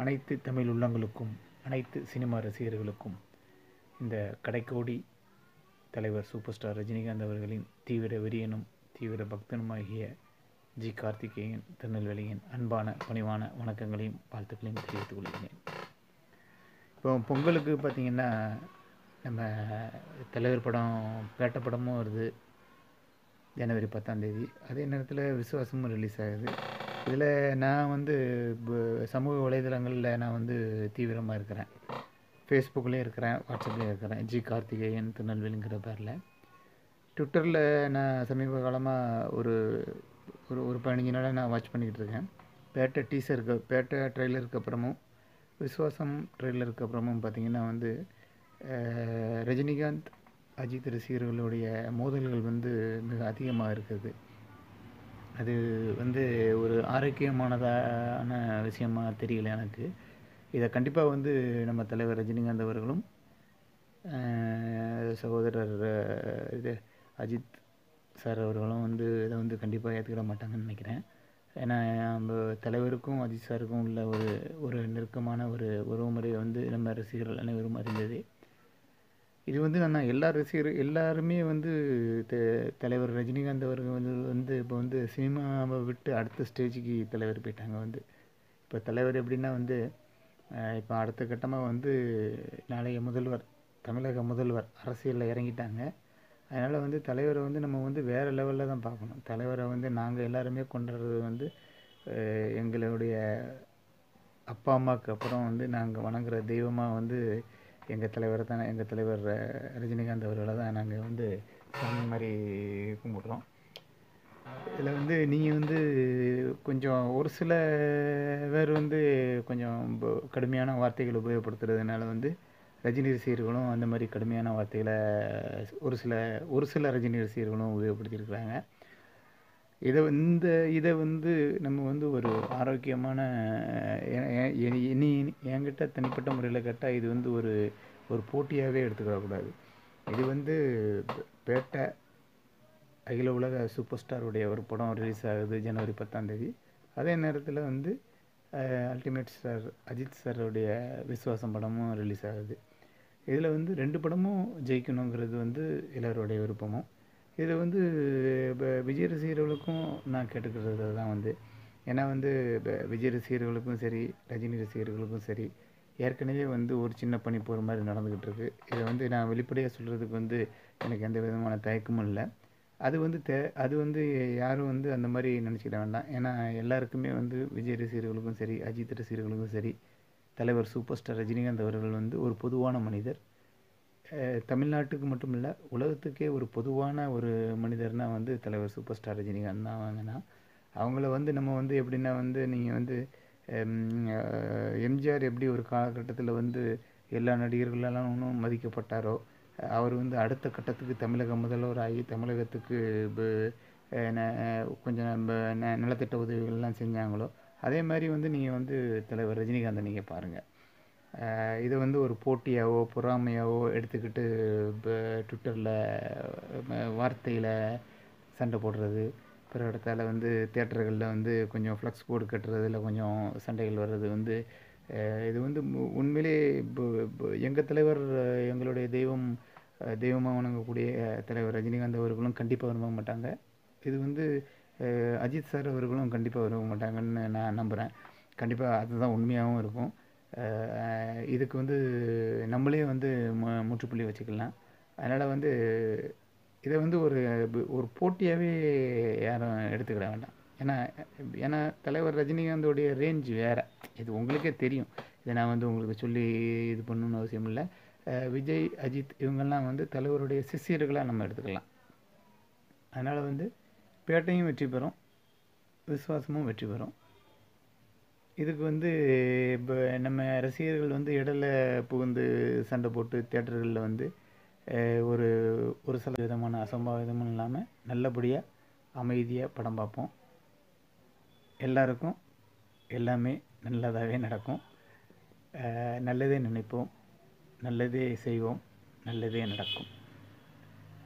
அனைத்து தமிழ் உள்ளங்களுக்கும், அனைத்து சினிமா ரசிகர்களுக்கும் இந்த கடைக்கோடி தலைவர் சூப்பர் ஸ்டார் ரஜினிகாந்த் அவர்களின் தீவிர வெறியனும் தீவிர பக்தனுமாகிய ஜி. கார்த்திகேயன் திருநெல்வேலியின் அன்பான பணிவான வணக்கங்களையும் வாழ்த்துக்களையும் தெரிவித்துக் கொள்கிறேன். இப்போ பொங்கலுக்கு பார்த்திங்கன்னா நம்ம தலைவர் படம் பேட்ட படமும் வருது ஜனவரி 10ஆம் தேதி. அதே நேரத்தில் விசுவாசமும் ரிலீஸ் ஆகுது. இதில் நான் சமூக வலைதளங்களில் நான் தீவிரமாக இருக்கிறேன். ஃபேஸ்புக்லேயும் இருக்கிறேன், வாட்ஸ்அப்லேயும் இருக்கிறேன். ஜி. கார்த்திகேயன் திருநெல்வேலிங்கிற பேரில். ட்விட்டரில் நான் சமீப காலமாக ஒரு ஒரு ஒரு 15 நாளாக நான் வாட்ச் பண்ணிக்கிட்டு இருக்கேன். பேட்ட ட்ரெய்லருக்கு அப்புறமும் விஸ்வாசம் ட்ரெய்லருக்கு அப்புறமும் பார்த்திங்கன்னா ரஜினிகாந்த் அஜித் ரசிகர்களுடைய மோதல்கள் மிக அதிகமாக இருக்குது. அது ஒரு ஆரோக்கியமானதான விஷயமாக தெரியல எனக்கு. இதை கண்டிப்பாக நம்ம தலைவர் ரஜினிகாந்த் அவர்களும் சகோதரர் அஜித் சார் அவர்களும் இதை கண்டிப்பாக ஏற்றுக்கிட மாட்டாங்கன்னு நினைக்கிறேன். ஏன்னா நம்ம தலைவருக்கும் அஜித் சாருக்கும் உள்ள ஒரு நெருக்கமான ஒரு உறவுமுறை நம்ம ரசிகர்கள் அனைவரும் அறிந்தது. இது நான் எல்லாருமே தலைவர் ரஜினிகாந்த் அவர்கள் இப்போ சினிமாவை விட்டு அடுத்த ஸ்டேஜுக்கு தலைவர் போயிட்டாங்க. இப்போ தலைவர் எப்படின்னா இப்போ அடுத்த கட்டமாக நாளைய முதல்வர், தமிழக முதல்வர் அரசியலில் இறங்கிட்டாங்க. அதனால் தலைவரை நம்ம வேறு லெவலில் தான் பார்க்கணும். தலைவரை நாங்கள் எல்லாருமே கொண்டாடுறது எங்களுடைய அப்பா அம்மாவுக்கு அப்புறம் நாங்கள் வணங்குற தெய்வமாக எங்கள் தலைவரை தான், எங்கள் தலைவர் ரஜினிகாந்த் அவர்களை தான் நாங்கள் சாமி மாதிரி கும்பிட்றோம். இதில் நீங்கள் கொஞ்சம் ஒரு சில பேர் கொஞ்சம் கடுமையான வார்த்தைகள் உபயோகப்படுத்துறதுனால ரஜினி ரசிகர்களும் அந்த மாதிரி கடுமையான வார்த்தைகளை ஒரு சில ரஜினி ரசிகர்களும் உபயோகப்படுத்தியிருக்கிறாங்க. இதை நம்ம ஒரு ஆரோக்கியமான என்கிட்ட தனிப்பட்ட முறையில் கேட்டால் இது ஒரு போட்டியாகவே எடுத்துக்கிடக்கூடாது. இது பேட்ட அகில உலக சூப்பர் ஸ்டாருடைய ஒரு படம் ரிலீஸ் ஆகுது ஜனவரி 10ஆம் தேதி. அதே நேரத்தில் அல்டிமேட் ஸ்டார் அஜித் சாருடைய விஸ்வாசம் படமும் ரிலீஸ் ஆகுது. இதில் 2 படமும் ஜெயிக்கணுங்கிறது எல்லோருடைய விருப்பமும். இது இப்போ விஜய் ரசிகர்களுக்கும் நான் கேட்டுக்கிறது தான் ஏன்னா விஜய் ரசிகர்களுக்கும் சரி, ரஜினி ரசிகர்களுக்கும் சரி, ஏற்கனவே ஒரு சின்ன பனி போகிற மாதிரி நடந்துக்கிட்டு இருக்குது. இதை நான் வெளிப்படையாக சொல்கிறதுக்கு எனக்கு எந்த விதமான தயக்கமும் இல்லை. அது யாரும் அந்த மாதிரி நினச்சிக்கிட வேண்டாம். ஏன்னா எல்லாருக்குமே விஜய் ரசிகர்களுக்கும் சரி, அஜித் ரசிகர்களுக்கும் சரி, தலைவர் சூப்பர் ஸ்டார் ரஜினிகாந்த் அவர்கள் ஒரு பொதுவான மனிதர். தமிழ்நாட்டுக்கு மட்டும் இல்லை, உலகத்துக்கே ஒரு பொதுவான ஒரு மனிதர்னால் தலைவர் சூப்பர் ஸ்டார் ரஜினிகாந்த் தான். அவங்கள நம்ம எப்படின்னா நீங்கள் எம்ஜிஆர் எப்படி ஒரு காலகட்டத்தில் எல்லா நடிகர்களாலும் மதிக்கப்பட்டாரோ, அவர் அடுத்த கட்டத்துக்கு தமிழக முதல்வர் ஆகி தமிழகத்துக்கு கொஞ்சம் நலத்திட்ட உதவிகள்லாம் செஞ்சாங்களோ, அதே மாதிரி நீங்கள் தலைவர் ரஜினிகாந்தை நீங்கள் பாருங்கள். இதை ஒரு போட்டியாகவோ பொறாமையாகவோ எடுத்துக்கிட்டு இப்போ ட்விட்டரில் வார்த்தையில் சண்டை போடுறது, பிற இடத்தால் தியேட்டர்களில் கொஞ்சம் ஃப்ளக்ஸ் போர்டு கட்டுறதுல கொஞ்சம் சண்டைகள் வர்றது இது உண்மையிலே இப்போ எங்கள் தலைவர், எங்களுடைய தெய்வமாக வணங்கக்கூடிய தலைவர் ரஜினிகாந்த் அவர்களும் கண்டிப்பாக விரும்ப மாட்டாங்க. இது அஜித் சார் அவர்களும் கண்டிப்பாக விரும்ப மாட்டாங்கன்னு நான் நம்புகிறேன். கண்டிப்பாக அதுதான் உண்மையாகவும் இருக்கும். இதுக்கு நம்மளே முற்றுப்புள்ளி வச்சுக்கலாம். அதனால் இதை ஒரு போட்டியாகவே யாரும் எடுத்துக்கிட வேண்டாம். ஏன்னா தலைவர் ரஜினிகாந்தோடைய ரேஞ்ச் வேறு, இது உங்களுக்கே தெரியும். இதை நான் உங்களுக்கு சொல்லி இது பண்ணணுன்னு அவசியம் இல்லை. விஜய், அஜித் இவங்கெல்லாம் தலைவருடைய சிஷியர்களாக நம்ம எடுத்துக்கலாம். அதனால் பேட்டையும் வெற்றி பெறும், விஸ்வாசமும் வெற்றி பெறும். இதுக்கு இப்போ நம்ம ரசிகர்கள் இடையில புகுந்து சண்டை போட்டு தியேட்டர்களில் ஒரு சில விதமான அசம்பாவிதமும் இல்லாமல் நல்லபடியாக அமைதியாக படம் பார்ப்போம். எல்லாருக்கும் எல்லாமே நல்லதாகவே நடக்கும். நல்லதே நினைப்போம், நல்லதே செய்வோம், நல்லதே நடக்கும்.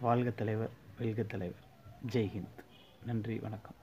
வாழ்க தலைவர், வெல்க தலைவர். ஜெய்ஹிந்த். நன்றி, வணக்கம்.